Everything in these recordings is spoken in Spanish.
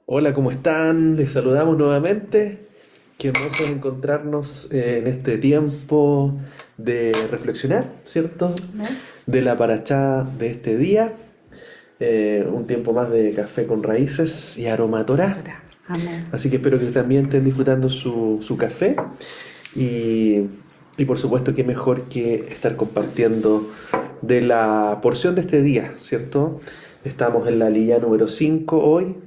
Hola, ¿cómo están? Les saludamos nuevamente. Qué hermoso es encontrarnos en este tiempo de reflexionar, ¿cierto? Amén. De la parachá de este día. Un tiempo más de café con raíces y aroma a Torá. Torah. Amén. Así que espero que también estén disfrutando su café. Y, y por supuesto, qué mejor que estar compartiendo de la porción de este día, ¿cierto? Estamos en la lilla número 5 hoy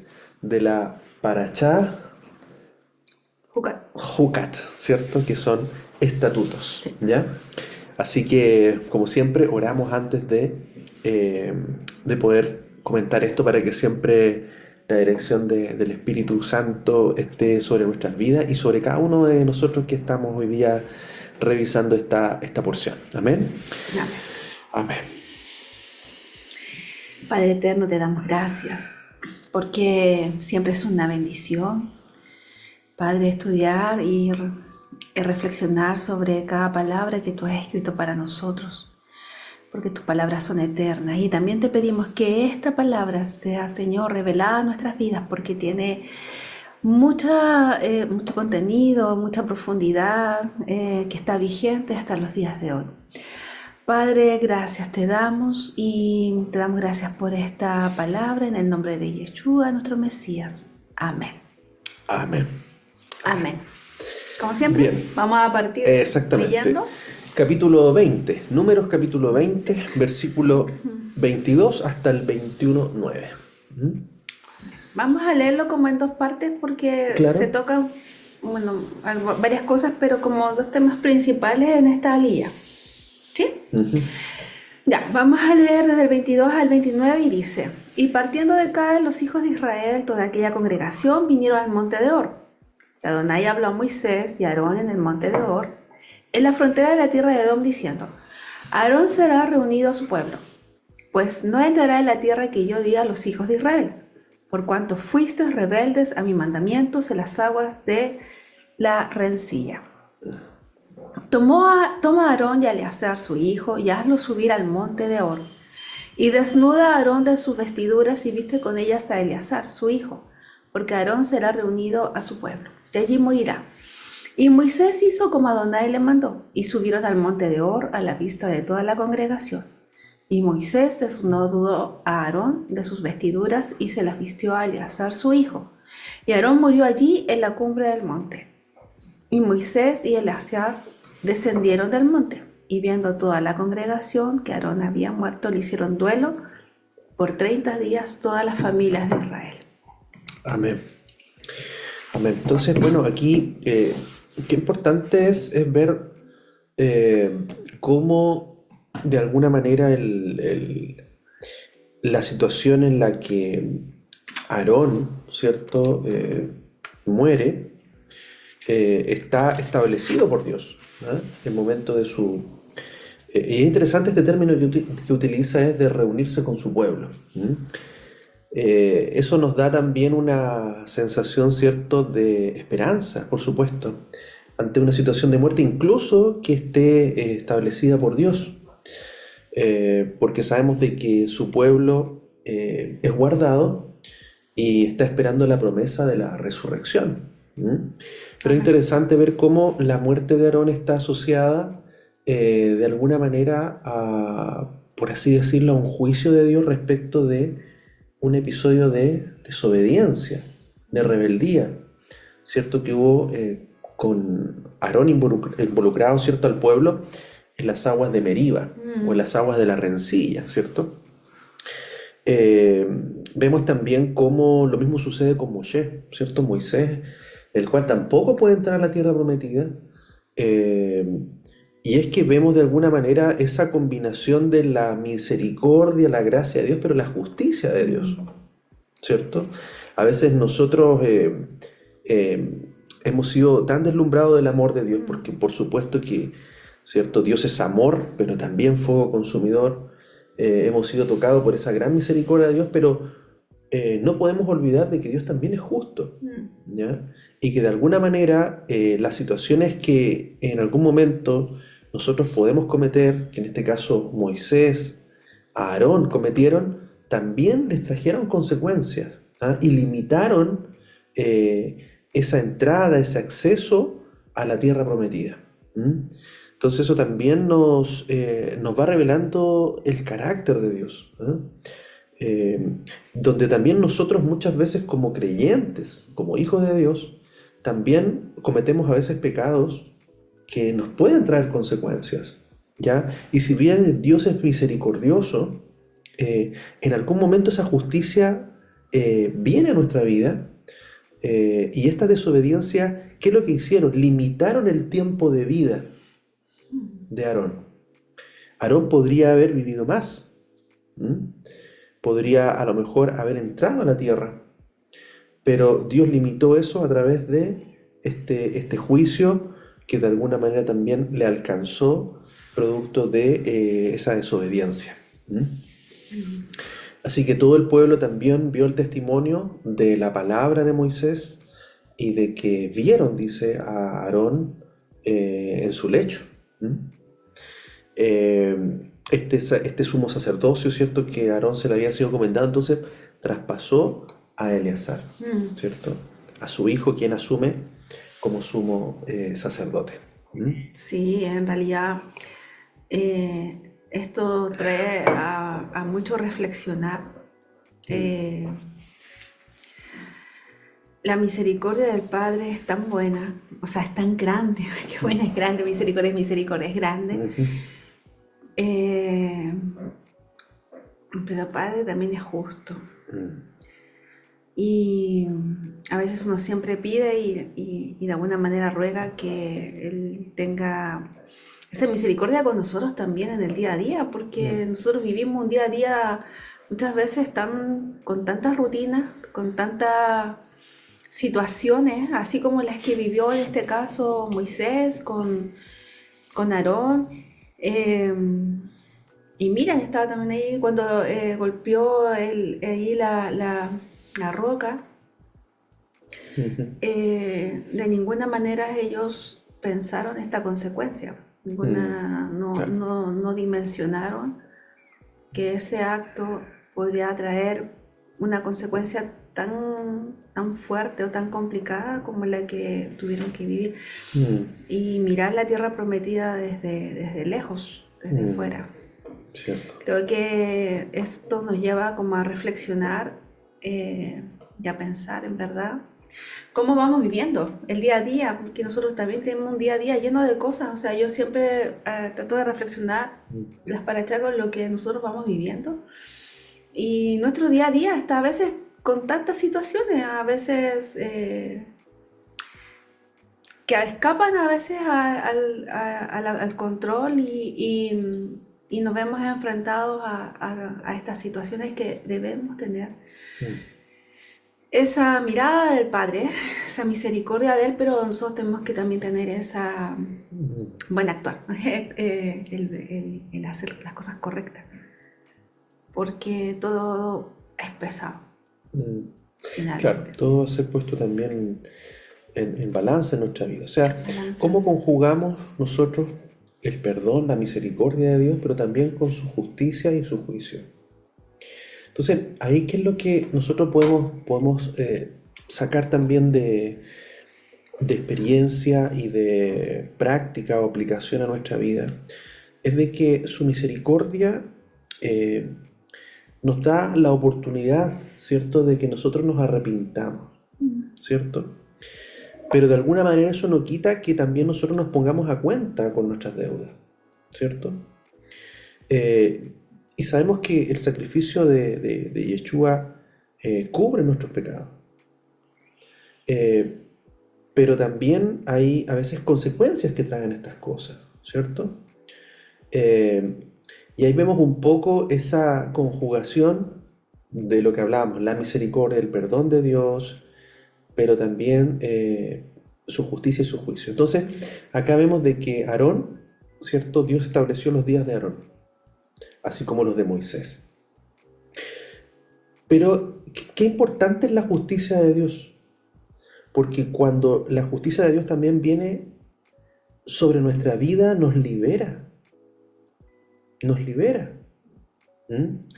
de la Parachá Jucat. Jucat, ¿cierto? Que son estatutos, Sí. ¿ya? Así que, como siempre, oramos antes de poder comentar esto para que siempre la dirección del Espíritu Santo esté sobre nuestras vidas y sobre cada uno de nosotros que estamos hoy día revisando esta porción. Amén. Amén. Amén. Padre eterno, te damos gracias porque siempre es una bendición, Padre, estudiar y reflexionar sobre cada palabra que tú has escrito para nosotros, porque tus palabras son eternas. Y también te pedimos que esta palabra sea, Señor, revelada en nuestras vidas, porque tiene mucho contenido, mucha profundidad, que está vigente hasta los días de hoy. Padre, gracias te damos y te damos gracias por esta palabra en el nombre de Yeshua, nuestro Mesías. Amén. Amén. Amén. Como siempre, Bien, vamos a partir exactamente. leyendo. Capítulo 20, Números capítulo 20, versículo 22 hasta el 21:9. ¿Mm? Vamos a leerlo como en dos partes porque se Claro. tocan, bueno, varias cosas, pero como dos temas principales en esta guía. ¿Sí? Ujú. Ya, vamos a leer desde el 22 al 29 y dice: Y partiendo de Cadén, los hijos de Israel, toda aquella congregación, vinieron al monte de Hor. Y Adonai habló a Moisés y a Aarón en el monte de Hor, en la frontera de la tierra de Edom, diciendo: Aarón será reunido a su pueblo, pues no entrará en la tierra que yo di a los hijos de Israel, por cuanto fuisteis rebeldes a mi mandamientos en las aguas de la rencilla. Toma a Aarón y a Eleazar su hijo y hazlo subir al monte de Hor. Y desnuda a Aarón de sus vestiduras y viste con ellas a Eleazar su hijo, porque Aarón será reunido a su pueblo, y allí morirá. Y Moisés hizo como Adonai le mandó, y subieron al monte de Hor a la vista de toda la congregación. Y Moisés desnudó a Aarón de sus vestiduras y se las vistió a Eleazar su hijo. Y Aarón murió allí en la cumbre del monte. Y Moisés y Eleazar descendieron del monte, y viendo toda la congregación que Aarón había muerto, le hicieron duelo por 30 días todas las familias de Israel. Amén. Amén. Entonces, bueno, aquí qué importante es ver cómo de alguna manera la situación en la que Aarón, ¿cierto? Muere, está establecido por Dios, ¿ah? El momento de su... y es interesante este término que utiliza es de reunirse con su pueblo. ¿Mm? Eso nos da también una sensación, ¿cierto?, de esperanza, por supuesto, ante una situación de muerte, incluso que esté establecida por Dios, porque sabemos de que su pueblo es guardado y está esperando la promesa de la resurrección. ¿Mm? Pero es Amén. interesante ver cómo la muerte de Aarón está asociada de alguna manera por así decirlo, a un juicio de Dios respecto de un episodio de desobediencia, de rebeldía, ¿cierto? Que hubo con Aarón involucrado, ¿cierto?, al pueblo en las aguas de Meriba o en las aguas de la rencilla, ¿cierto? Eh, Vemos también cómo lo mismo sucede con Moshe, ¿cierto? Moisés, el cual tampoco puede entrar a la tierra prometida. Eh, y es que vemos de alguna manera esa combinación de la misericordia, la gracia de Dios, pero la justicia de Dios, ¿cierto? A veces nosotros hemos sido tan deslumbrados del amor de Dios, porque por supuesto que, ¿cierto? Dios es amor, pero también fuego consumidor. Hemos sido tocados por esa gran misericordia de Dios, pero no podemos olvidar de que Dios también es justo, ¿ya? Y que de alguna manera las situaciones que en algún momento nosotros podemos cometer, que en este caso Moisés, Aarón cometieron, también les trajeron consecuencias, ¿ah? Y limitaron esa entrada, ese acceso a la tierra prometida. ¿Mm? Entonces eso también nos va revelando el carácter de Dios, ¿eh? Donde también nosotros muchas veces como creyentes, como hijos de Dios, también cometemos a veces pecados que nos pueden traer consecuencias, ¿ya? Y si bien Dios es misericordioso, en algún momento esa justicia viene a nuestra vida, y esta desobediencia, ¿qué es lo que hicieron? Limitaron el tiempo de vida de Aarón. Aarón podría haber vivido más. ¿Mm? Podría a lo mejor haber entrado a la tierra, pero Dios limitó eso a través de este juicio que de alguna manera también le alcanzó producto de esa desobediencia. ¿Mm? Así que todo el pueblo también vio el testimonio de la palabra de Moisés y de que vieron, dice, a Aarón en su lecho. ¿Mm? Este sumo sacerdocio, ¿cierto? Que a Aarón se le había sido encomendado, entonces traspasó a Eleazar, Mm. ¿cierto? A su hijo, quien asume como sumo sacerdote. ¿Mm? Sí, en realidad esto trae a mucho reflexionar. Eh, la misericordia del Padre es tan buena, o sea, es tan grande, qué buena es grande, misericordia es grande. Ujú. Eh, pero el Padre también es justo. Mm. Y a veces uno siempre pide y de alguna manera ruega que Él tenga esa misericordia con nosotros también en el día a día, porque nosotros vivimos un día a día muchas veces con tantas rutinas, con tantas situaciones, así como las que vivió en este caso Moisés con Aarón. Eh, y mira, estaba también ahí cuando golpeó ahí la roca. Ujú. De ninguna manera ellos pensaron esta consecuencia. Claro. No dimensionaron que ese acto podría traer una consecuencia tan fuerte o tan complicada como la que tuvieron que vivir. Mm. Y mirar la tierra prometida desde lejos, desde fuera. Cierto. Creo que esto nos lleva como a reflexionar y a pensar en verdad cómo vamos viviendo el día a día, porque nosotros también tenemos un día a día lleno de cosas. O sea, yo siempre trato de reflexionar las parachas con lo que nosotros vamos viviendo. Y nuestro día a día está a veces con tantas situaciones, a veces que escapan a veces al control y nos vemos enfrentados a estas situaciones que debemos tener Mm. esa mirada del Padre, esa misericordia de Él, pero nosotros tenemos que también tener esa Mm. buen actuar, el hacer las cosas correctas, porque todo es pesado, Mm. Claro, finalmente. todo va a ser puesto también en balance en nuestra vida. O sea, Balanza. cómo conjugamos nosotros el perdón, la misericordia de Dios, pero también con su justicia y su juicio. Entonces, ahí qué es lo que nosotros podemos sacar también de experiencia y de práctica o aplicación a nuestra vida, es de que su misericordia eh, nos da la oportunidad, ¿cierto?, de que nosotros nos arrepintamos, ¿cierto? Pero de alguna manera eso no quita que también nosotros nos pongamos a cuenta con nuestras deudas, ¿cierto? Eh, y sabemos que el sacrificio de Yeshua cubre nuestros pecados. Eh, pero también hay a veces consecuencias que traen estas cosas, ¿cierto? Eh, y ahí vemos un poco esa conjugación de lo que hablábamos, la misericordia, el perdón de Dios, pero también su justicia y su juicio. Entonces, acá vemos de que Aarón, ¿cierto? Dios estableció los días de Aarón, así como los de Moisés. Pero, qué importante es la justicia de Dios, porque cuando la justicia de Dios también viene sobre nuestra vida, nos libera, nos libera. ¿Mm?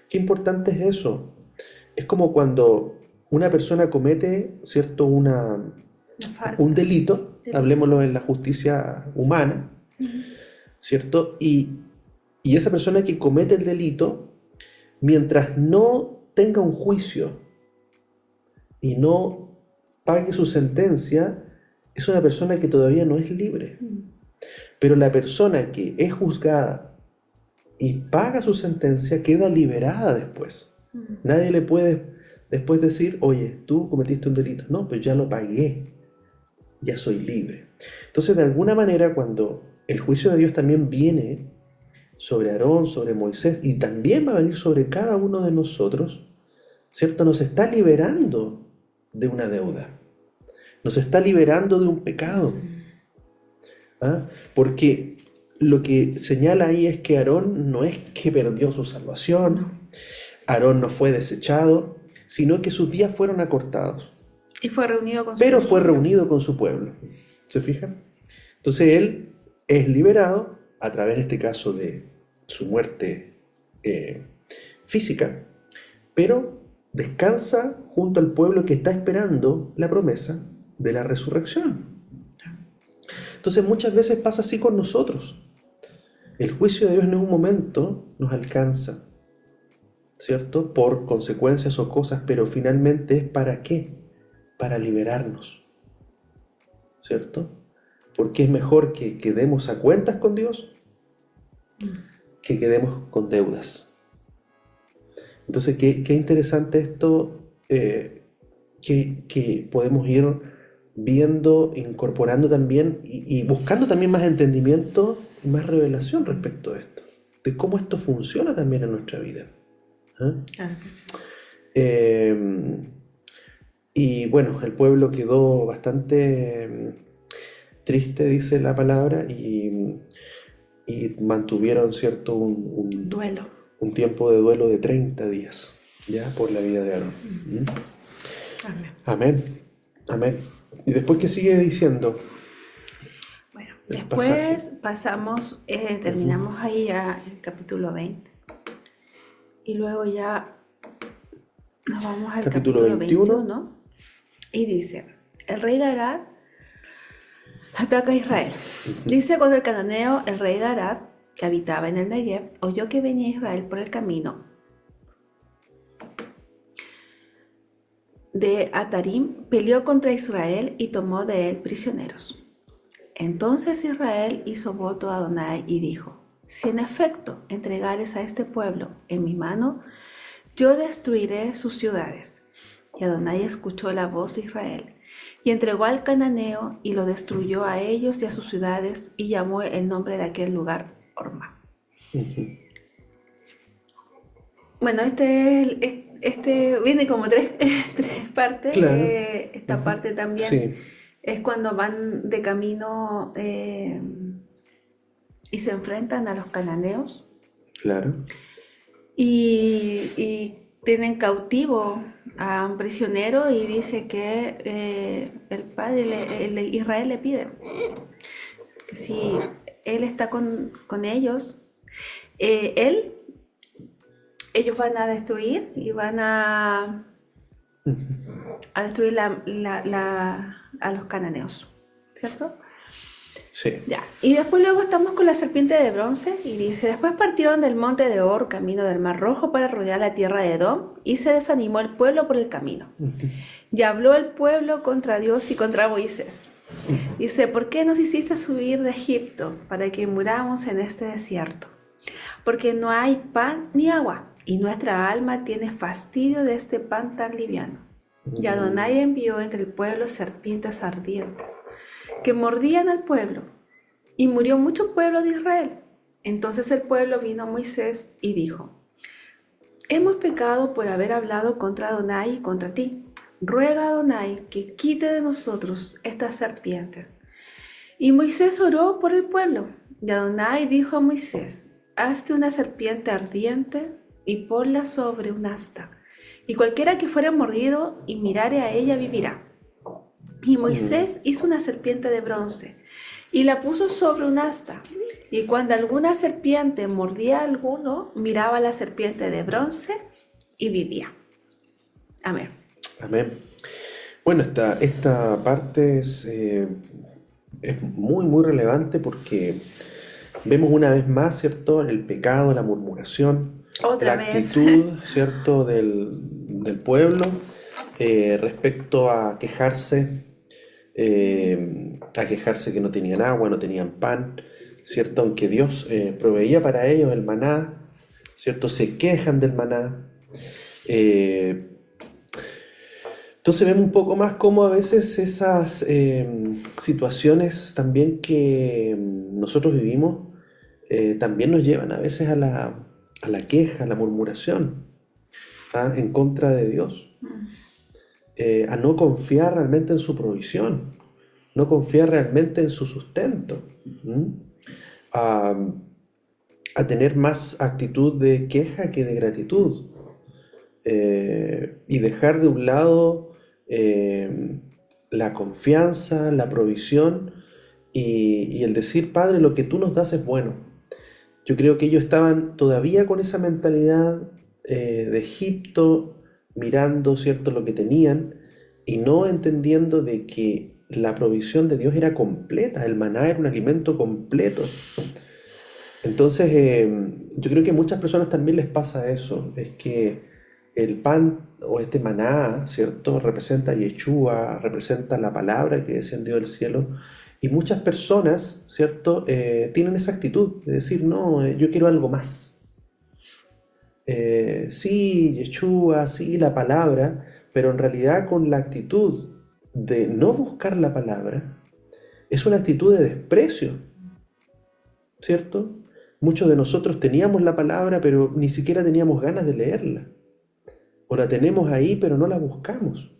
Qué importante es eso. Es como cuando una persona comete, ¿cierto? La falta. Un delito, Sí. hablemoslo en la justicia humana, ¿cierto? Y esa persona que comete el delito, mientras no tenga un juicio y no pague su sentencia, es una persona que todavía no es libre. Pero la persona que es juzgada y paga su sentencia queda liberada después. Nadie le puede después decir, oye, tú cometiste un delito. No, pues ya lo pagué, ya soy libre. Entonces, de alguna manera, cuando el juicio de Dios también viene sobre Aarón, sobre Moisés, y también va a venir sobre cada uno de nosotros, ¿cierto? Nos está liberando de una deuda, nos está liberando de un pecado. ¿Ah? Porque lo que señala ahí es que Aarón no es que perdió su salvación, Aarón no fue desechado, sino que sus días fueron acortados, Y fue reunido con pero su fue pueblo. reunido con su pueblo. ¿Se fijan? Entonces él es liberado a través, en este caso, de su muerte física, pero descansa junto al pueblo que está esperando la promesa de la resurrección. Entonces muchas veces pasa así con nosotros. El juicio de Dios en un momento nos alcanza, ¿cierto? Por consecuencias o cosas, pero finalmente es ¿para qué? Para liberarnos, ¿cierto? Porque es mejor que quedemos a cuentas con Dios que quedemos con deudas. Entonces, qué interesante esto que podemos ir viendo, incorporando también y buscando también más entendimiento y más revelación respecto a esto, de cómo esto funciona también en nuestra vida. ¿Ah? Claro que sí. Y bueno, el pueblo quedó bastante triste, dice la palabra, y mantuvieron, ¿cierto? Duelo. Un tiempo de duelo de 30 días, ya, por la vida de Aarón. ¿Mm? Amén. Amén, amén. Y después, ¿qué sigue diciendo Bueno, el después pasaje? pasamos, terminamos ahí ya el capítulo 20. Y luego ya nos vamos al Capítulo capítulo 21. 21. Y dice, el rey de Arad ataca a Israel. Dice, cuando el cananeo, el rey de Arad, que habitaba en el Negev, oyó que venía Israel por el camino de Atarim, peleó contra Israel y tomó de él prisioneros. Entonces Israel hizo voto a Adonai y dijo, si en efecto entregares a este pueblo en mi mano, yo destruiré sus ciudades. Y Adonai escuchó la voz de Israel, y entregó al cananeo, y lo destruyó a ellos y a sus ciudades, y llamó el nombre de aquel lugar Orma. Bueno, este viene como tres partes. Claro. Esta parte también Sí, es cuando van de camino y se enfrentan a los cananeos claro. y tienen cautivo a un prisionero y dice que el padre, Israel le pide que si él está con ellos, ellos van a destruir y van a destruir a los cananeos, ¿cierto? Sí. Ya. Y después luego estamos con la serpiente de bronce y dice, después partieron del monte de Or, camino del Mar Rojo, para rodear la tierra de Edom, y se desanimó el pueblo por el camino. Y habló el pueblo contra Dios y contra Moisés. Dice, ¿por qué nos hiciste subir de Egipto para que muramos en este desierto? Porque no hay pan ni agua, y nuestra alma tiene fastidio de este pan tan liviano. Y Adonai envió entre el pueblo serpientes ardientes, que mordían al pueblo, y murió mucho pueblo de Israel. Entonces el pueblo vino a Moisés y dijo, hemos pecado por haber hablado contra Adonai y contra ti. Ruega a Adonai que quite de nosotros estas serpientes. Y Moisés oró por el pueblo. Y Adonai dijo a Moisés, hazte una serpiente ardiente y ponla sobre un asta. Y cualquiera que fuere mordido y mirare a ella vivirá. Y Moisés hizo una serpiente de bronce y la puso sobre un asta. Y cuando alguna serpiente mordía a alguno, miraba a la serpiente de bronce y vivía. Amén. Amén. Bueno, esta parte es muy, muy relevante porque vemos una vez más, ¿cierto?, el pecado, la murmuración, la Otra vez. actitud, ¿cierto?, del pueblo respecto a quejarse que no tenían agua, no tenían pan, ¿cierto? Aunque Dios proveía para ellos el maná, ¿cierto? Se quejan del maná. Eh, entonces vemos un poco más cómo a veces esas situaciones también que nosotros vivimos también nos llevan a veces a la queja, a la murmuración, ¿ah? En contra de Dios, a no confiar realmente en su provisión, no confiar realmente en su sustento, ¿m? a, a tener más actitud de queja que de gratitud, y dejar de un lado eh, la confianza, la provisión y el decir, Padre, lo que tú nos das es bueno. Yo creo que ellos estaban todavía con esa mentalidad de Egipto, mirando, ¿cierto?, lo que tenían y no entendiendo de que la provisión de Dios era completa, el maná era un alimento completo. Entonces, yo creo que a muchas personas también les pasa eso, es que el pan o este maná, ¿cierto?, representa Yeshua, representa la palabra que descendió del cielo, y muchas personas, ¿cierto?, tienen esa actitud de decir, no, yo quiero algo más. Sí, Yeshua, sí, la palabra, pero en realidad con la actitud de no buscar la palabra, es una actitud de desprecio, ¿cierto? Muchos de nosotros teníamos la palabra, pero ni siquiera teníamos ganas de leerla. O la tenemos ahí, pero no la buscamos.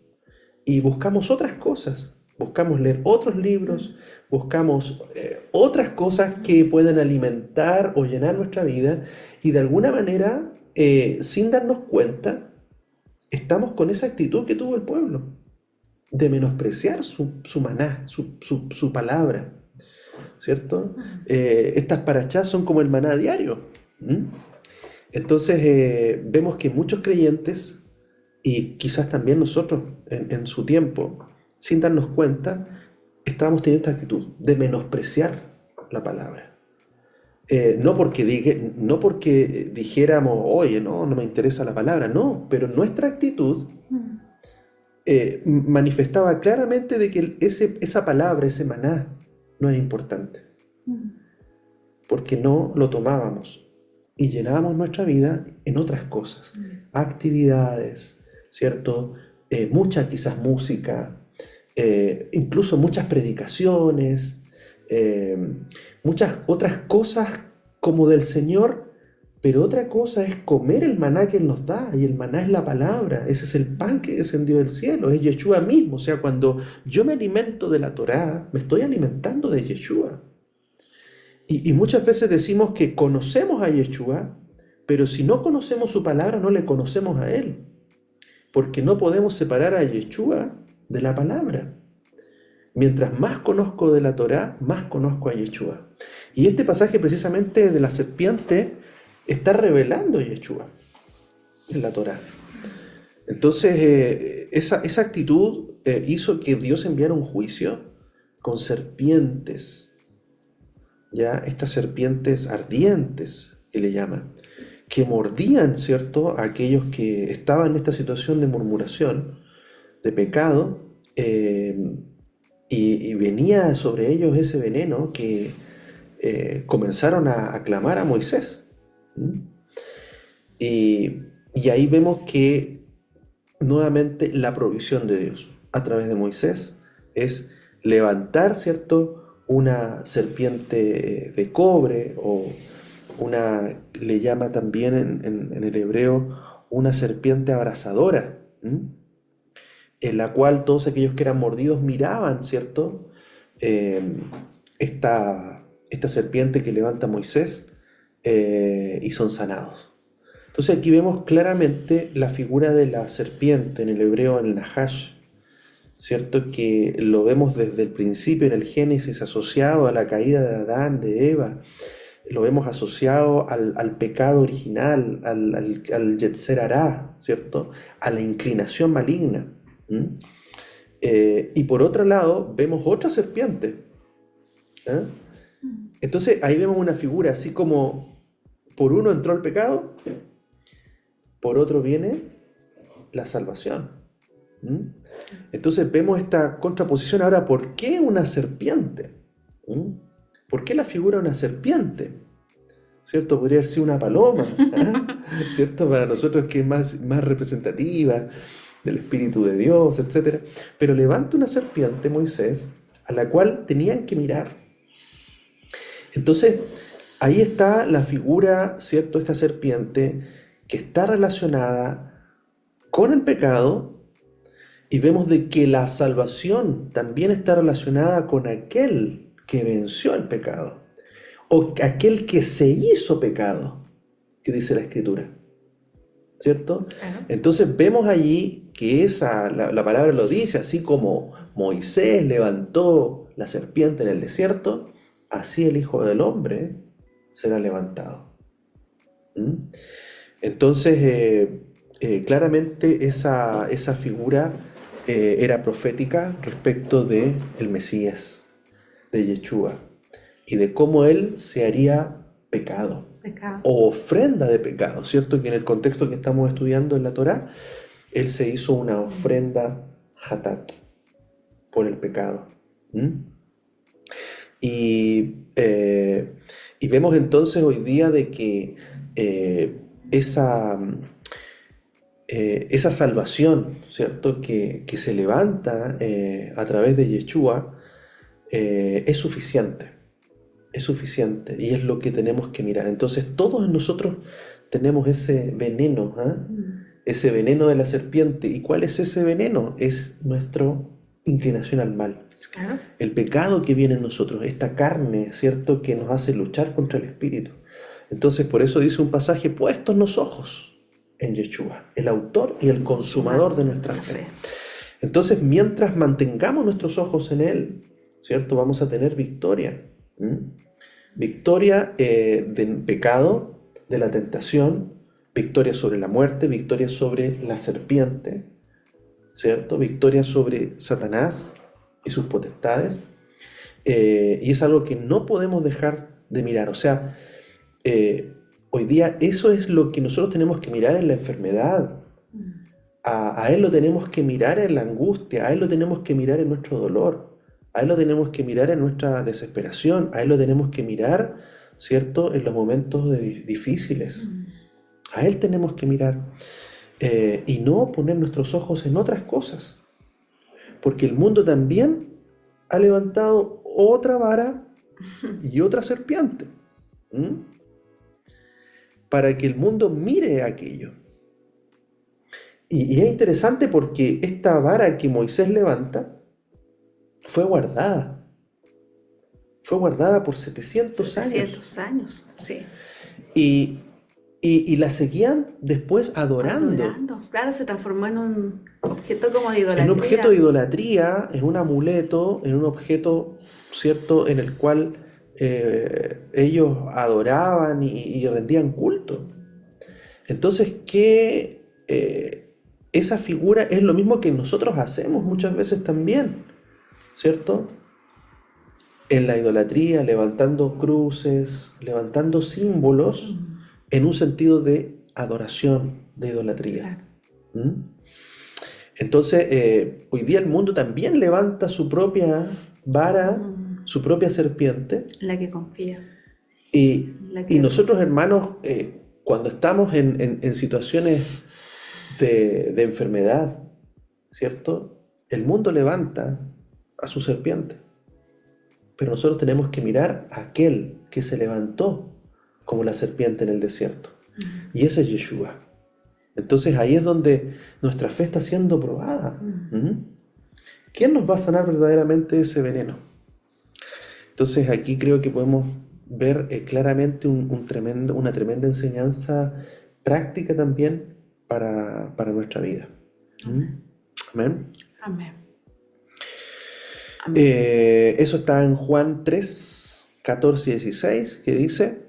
Y buscamos otras cosas. Buscamos leer otros libros, buscamos otras cosas que puedan alimentar o llenar nuestra vida. Y de alguna manera, sin darnos cuenta, estamos con esa actitud que tuvo el pueblo, de menospreciar su maná, su palabra. ¿Cierto? Estas parachás son como el maná diario. ¿Mm? Entonces vemos que muchos creyentes, y quizás también nosotros en su tiempo, sin darnos cuenta, estábamos teniendo esta actitud de menospreciar la palabra. No porque dijéramos, oye, no me interesa la palabra, no, pero nuestra actitud manifestaba claramente de que esa palabra, ese maná, no es importante, porque no lo tomábamos y llenábamos nuestra vida en otras cosas, actividades, ¿cierto? Mucha quizás música, incluso muchas predicaciones, eh, muchas otras cosas como del Señor, pero otra cosa es comer el maná que Él nos da, y el maná es la palabra, ese es el pan que descendió del cielo, es Yeshua mismo. O sea, cuando yo me alimento de la Torá, me estoy alimentando de Yeshua. Y muchas veces decimos que conocemos a Yeshua, pero si no conocemos su palabra, no le conocemos a Él, porque no podemos separar a Yeshua de la palabra. Mientras más conozco de la Torá, más conozco a Yeshua. Y este pasaje precisamente de la serpiente está revelando a Yeshua en la Torá. Entonces, esa actitud hizo que Dios enviara un juicio con serpientes, ya estas serpientes ardientes que le llaman, que mordían, ¿cierto?, a aquellos que estaban en esta situación de murmuración, de pecado, y venía sobre ellos ese veneno que comenzaron a clamar a Moisés. ¿Mm? Y ahí vemos que nuevamente la provisión de Dios a través de Moisés es levantar, ¿cierto?, una serpiente de cobre, o le llama también en el hebreo una serpiente abrasadora, en la cual todos aquellos que eran mordidos miraban, ¿cierto? Eh, esta serpiente que levanta Moisés, y son sanados. Entonces aquí vemos claramente la figura de la serpiente en el hebreo, en el Nahash, ¿cierto? Que lo vemos desde el principio en el Génesis asociado a la caída de Adán, de Eva, lo vemos asociado al pecado original, al Yetzer Hará, ¿cierto? A la inclinación maligna. ¿Mm? Y por otro lado, vemos otra serpiente. ¿Ah? Entonces ahí vemos una figura así como por uno entró el pecado, por otro viene la salvación. ¿Mm? Entonces vemos esta contraposición. Ahora, ¿por qué una serpiente? ¿Mm? ¿Por qué la figura de una serpiente? ¿Cierto? Podría haber sido una paloma, ¿ah? ¿Cierto? Para nosotros que es más representativa del Espíritu de Dios, etc. Pero levanta una serpiente, Moisés, a la cual tenían que mirar. Entonces, ahí está la figura, ¿cierto? Esta serpiente que está relacionada con el pecado, y vemos de que la salvación también está relacionada con aquel que venció el pecado, o aquel que se hizo pecado, que dice la Escritura, ¿cierto? Claro. Entonces vemos allí que la palabra lo dice, así como Moisés levantó la serpiente en el desierto, así el Hijo del Hombre será levantado. ¿Mm? Entonces, claramente esa figura era profética respecto de el Mesías, de Yeshua, y de cómo él se haría pecado Pecado. o ofrenda de pecado, ¿cierto? Que en el contexto que estamos estudiando en la Torá, él se hizo una ofrenda hatat por el pecado. ¿Mm? Y, eh, y vemos entonces hoy día de que esa, esa salvación, ¿cierto? Que se levanta a través de Yeshua es suficiente. Es suficiente y es lo que tenemos que mirar. Entonces todos nosotros tenemos ese veneno, ¿ah? Ese veneno de la serpiente. ¿Y cuál es ese veneno? Es nuestra inclinación al mal. Claro. El pecado que viene en nosotros, esta carne, ¿cierto? Que nos hace luchar contra el espíritu. Entonces por eso dice un pasaje, puestos los ojos en Yeshua, el autor y el consumador de nuestra fe. Entonces mientras mantengamos nuestros ojos en Él, ¿cierto? Vamos a tener victoria. ¿Mm? Victoria del pecado, de la tentación, victoria sobre la muerte, victoria sobre la serpiente, ¿cierto? Victoria sobre Satanás y sus potestades. Y es algo que no podemos dejar de mirar. O sea, hoy día eso es lo que nosotros tenemos que mirar en la enfermedad. A Él lo tenemos que mirar en la angustia, a Él lo tenemos que mirar en nuestro dolor. A Él lo tenemos que mirar en nuestra desesperación, a Él lo tenemos que mirar, ¿cierto?, en los momentos difíciles. A Él tenemos que mirar y no poner nuestros ojos en otras cosas. Porque el mundo también ha levantado otra vara y otra serpiente. ¿Mm? Para que el mundo mire aquello. Y es interesante porque esta vara que Moisés levanta fue guardada. Fue guardada por 700 años. 700 años, sí. Y la seguían después adorando. Claro, se transformó en un objeto como de idolatría. En un objeto de idolatría, en un amuleto, en un objeto, ¿cierto?, en el cual ellos adoraban y rendían culto. Entonces, esa figura es lo mismo que nosotros hacemos muchas veces también, ¿cierto? En la idolatría, levantando cruces, levantando símbolos en un sentido de adoración, de idolatría. Claro. ¿Mm? Entonces, hoy día el mundo también levanta su propia vara, su propia serpiente. La que confía. Y nosotros, hermanos, cuando estamos en situaciones de enfermedad, ¿cierto? El mundo levanta a su serpiente. Pero nosotros tenemos que mirar a aquel que se levantó como la serpiente en el desierto. Y ese es Yeshua. Entonces ahí es donde nuestra fe está siendo probada. ¿Quién nos va a sanar verdaderamente ese veneno? Entonces aquí creo que podemos ver claramente una tremenda enseñanza práctica también para nuestra vida. Amén. Amén. Eso está en Juan 3, 14 y 16, que dice: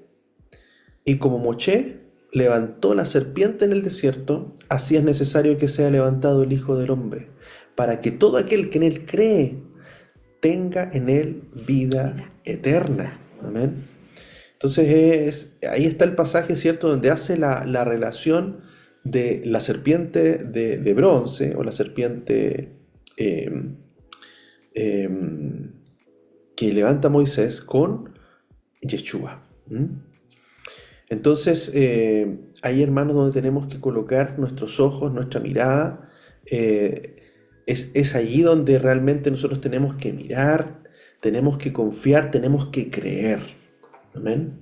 y como Moshe levantó la serpiente en el desierto, así es necesario que sea levantado el Hijo del Hombre, para que todo aquel que en Él cree tenga en Él vida eterna. Amén. Entonces ahí está el pasaje, ¿cierto?, donde hace la relación de la serpiente de bronce o la serpiente eh, que levanta Moisés con Yeshua. Entonces, hay, hermanos, donde tenemos que colocar nuestros ojos, nuestra mirada. Es allí donde realmente nosotros tenemos que mirar, tenemos que confiar, tenemos que creer. Amén.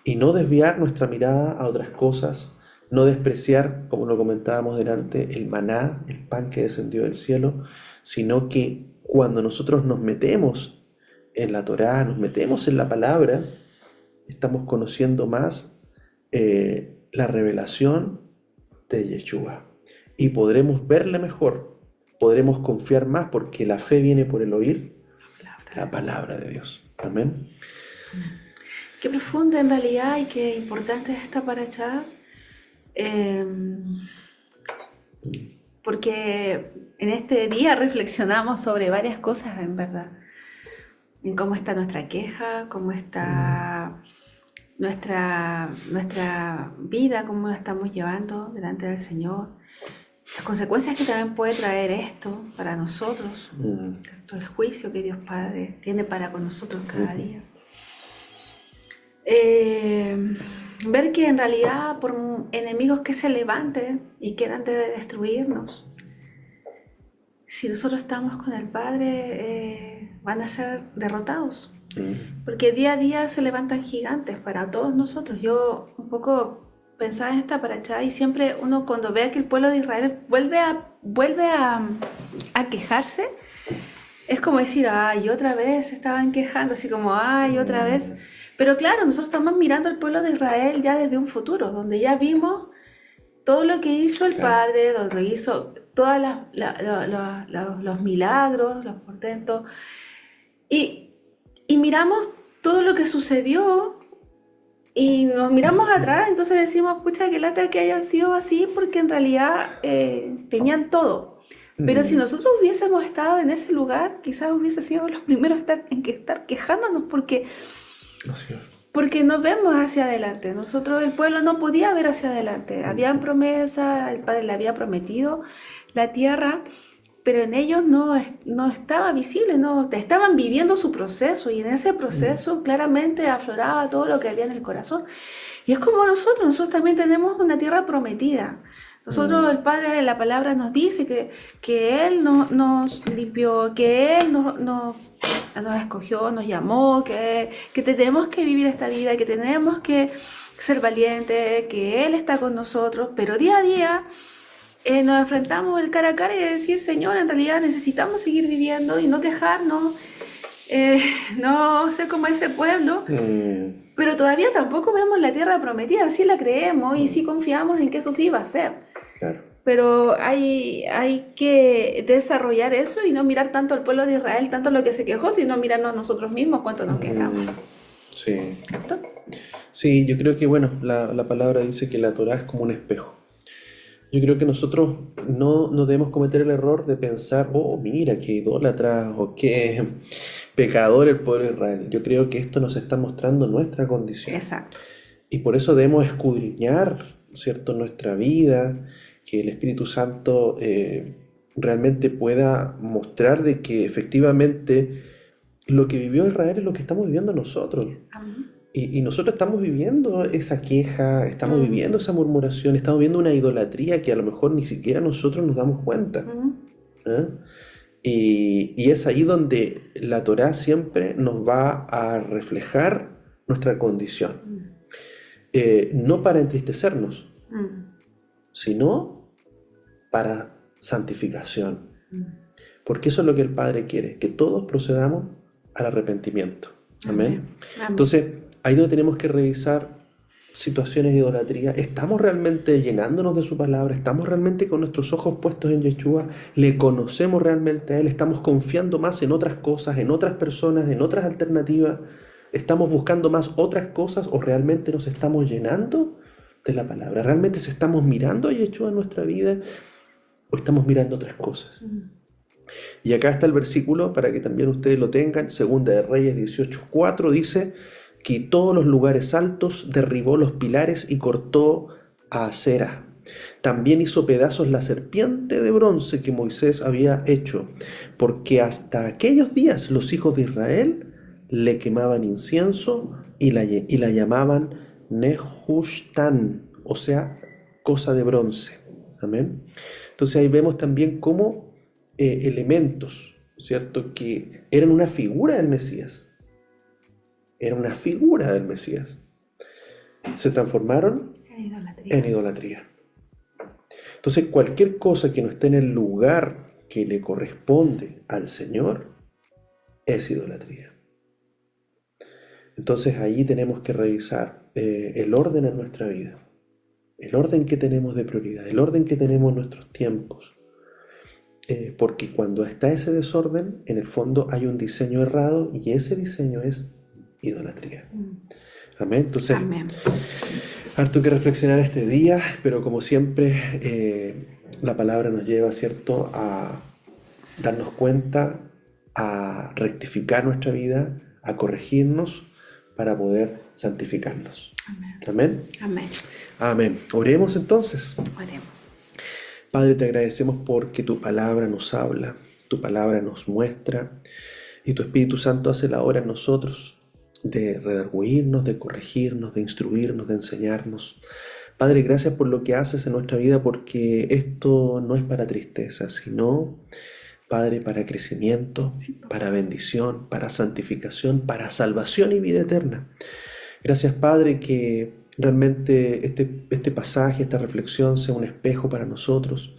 Y no desviar nuestra mirada a otras cosas, no despreciar, como lo comentábamos delante, el maná, el pan que descendió del cielo, sino que cuando nosotros nos metemos en la Torá, nos metemos en la palabra, estamos conociendo más la revelación de Yeshua. Y podremos verle mejor, podremos confiar más, porque la fe viene por el oír la palabra de Dios. Amén. Qué profunda en realidad y qué importante es esta paracha, porque en este día reflexionamos sobre varias cosas, en verdad. En cómo está nuestra queja, cómo está nuestra vida, cómo la estamos llevando delante del Señor, las consecuencias que también puede traer esto para nosotros, el juicio que Dios Padre tiene para con nosotros cada día. Ver que en realidad por enemigos que se levanten y quieran destruirnos, si nosotros estamos con el Padre, van a ser derrotados. Porque día a día se levantan gigantes para todos nosotros. Yo un poco pensaba en esta paracha y siempre uno, cuando ve que el pueblo de Israel vuelve a quejarse, es como decir, ay, otra vez estaban quejando, así como, ay, otra vez. Pero claro, nosotros estamos mirando al pueblo de Israel ya desde un futuro, donde ya vimos todo lo que hizo el Padre, donde hizo todos los milagros, los portentos, y miramos todo lo que sucedió y nos miramos atrás, entonces decimos, pucha, qué lata que hayan sido así, porque en realidad tenían todo. Pero si nosotros hubiésemos estado en ese lugar, quizás hubiese sido los primeros en que estar quejándonos, porque no vemos hacia adelante. Nosotros, el pueblo, no podía ver hacia adelante. Habían promesas, el Padre le había prometido la tierra, pero en ellos no estaba visible, no estaban viviendo su proceso, y en ese proceso claramente afloraba todo lo que había en el corazón. Y es como nosotros también tenemos una tierra prometida. Nosotros, el Padre de la palabra nos dice que Él nos limpió, que Él nos escogió, nos llamó, que tenemos que vivir esta vida, que tenemos que ser valientes, que Él está con nosotros, pero día a día nos enfrentamos el cara a cara y decir, Señor, en realidad necesitamos seguir viviendo y no quejarnos, no ser como ese pueblo, pero todavía tampoco vemos la tierra prometida, sí la creemos y sí confiamos en que eso sí va a ser. Claro. Pero hay que desarrollar eso y no mirar tanto al pueblo de Israel, tanto lo que se quejó, sino mirarnos nosotros mismos cuánto nos quejamos. Sí. ¿Cierto? Sí, yo creo que, bueno, la palabra dice que la Torá es como un espejo. Yo creo que nosotros no debemos cometer el error de pensar, oh, mira, qué idólatra o qué pecador el pueblo de Israel. Yo creo que esto nos está mostrando nuestra condición. Exacto. Y por eso debemos escudriñar, ¿cierto?, nuestra vida, que el Espíritu Santo realmente pueda mostrar de que efectivamente lo que vivió Israel es lo que estamos viviendo nosotros. Amén. Y nosotros estamos viviendo esa queja, estamos viviendo esa murmuración, estamos viviendo una idolatría que a lo mejor ni siquiera nosotros nos damos cuenta. Y es ahí donde la Torá siempre nos va a reflejar nuestra condición. No para entristecernos, sino para santificación. Porque eso es lo que el Padre quiere, que todos procedamos al arrepentimiento. Amén. Entonces, ahí donde tenemos que revisar situaciones de idolatría. ¿Estamos realmente llenándonos de su palabra? ¿Estamos realmente con nuestros ojos puestos en Yeshua? ¿Le conocemos realmente a Él? ¿Estamos confiando más en otras cosas, en otras personas, en otras alternativas? ¿Estamos buscando más otras cosas o realmente nos estamos llenando de la palabra? ¿Realmente estamos mirando a Yeshua en nuestra vida o estamos mirando otras cosas? Y acá está el versículo para que también ustedes lo tengan. Segunda de Reyes 18:4 dice: quitó los lugares altos, derribó los pilares y cortó a Acera. También hizo pedazos la serpiente de bronce que Moisés había hecho, porque hasta aquellos días los hijos de Israel le quemaban incienso y la llamaban Nehushtan, o sea, cosa de bronce. Amén. Entonces ahí vemos también cómo elementos, ¿cierto?, que eran una figura del Mesías, se transformaron en idolatría. Entonces cualquier cosa que no esté en el lugar que le corresponde al Señor es idolatría. Entonces ahí tenemos que revisar el orden en nuestra vida, el orden que tenemos de prioridad, el orden que tenemos en nuestros tiempos. Porque cuando está ese desorden, en el fondo hay un diseño errado y ese diseño es idolatría. Amén. Entonces, Amén. harto que reflexionar este día, pero como siempre, la palabra nos lleva, ¿cierto?, a darnos cuenta, a rectificar nuestra vida, a corregirnos para poder santificarnos. Amén. Amén. Amén. Amén. Oremos entonces. Oremos. Padre, te agradecemos porque tu palabra nos habla, tu palabra nos muestra y tu Espíritu Santo hace la obra en nosotros de redarguirnos, de corregirnos, de instruirnos, de enseñarnos. Padre, gracias por lo que haces en nuestra vida, porque esto no es para tristeza, sino, Padre, para crecimiento, para bendición, para santificación, para salvación y vida eterna. Gracias, Padre, que realmente este pasaje, esta reflexión sea un espejo para nosotros,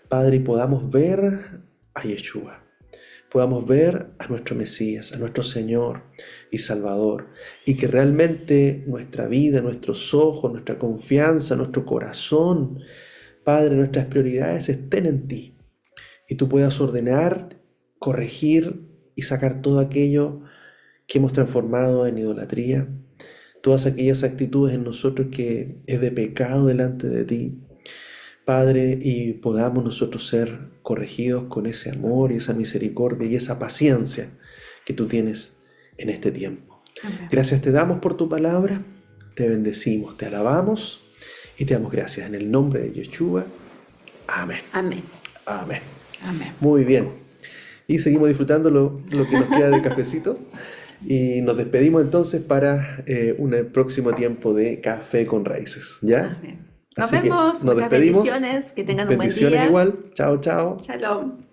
Padre, y podamos ver a Yeshua, podamos ver a nuestro Mesías, a nuestro Señor y Salvador, y que realmente nuestra vida, nuestros ojos, nuestra confianza, nuestro corazón, Padre, nuestras prioridades estén en ti, y tú puedas ordenar, corregir y sacar todo aquello que hemos transformado en idolatría, todas aquellas actitudes en nosotros que es de pecado delante de ti, Padre, y podamos nosotros ser corregidos con ese amor y esa misericordia y esa paciencia que tú tienes en este tiempo. Amén. Gracias te damos por tu palabra, te bendecimos, te alabamos y te damos gracias en el nombre de Yeshua. Amén. Amén. Amén. Amén. Muy bien. Y seguimos disfrutando lo que nos queda de cafecito. Y nos despedimos entonces para un próximo tiempo de Café con Raíces. ¿Ya? Amén. Nos Así que vemos. nos Muchas despedimos. bendiciones. Que tengan un buen Bendiciones día. igual. Chao, chao. Shalom.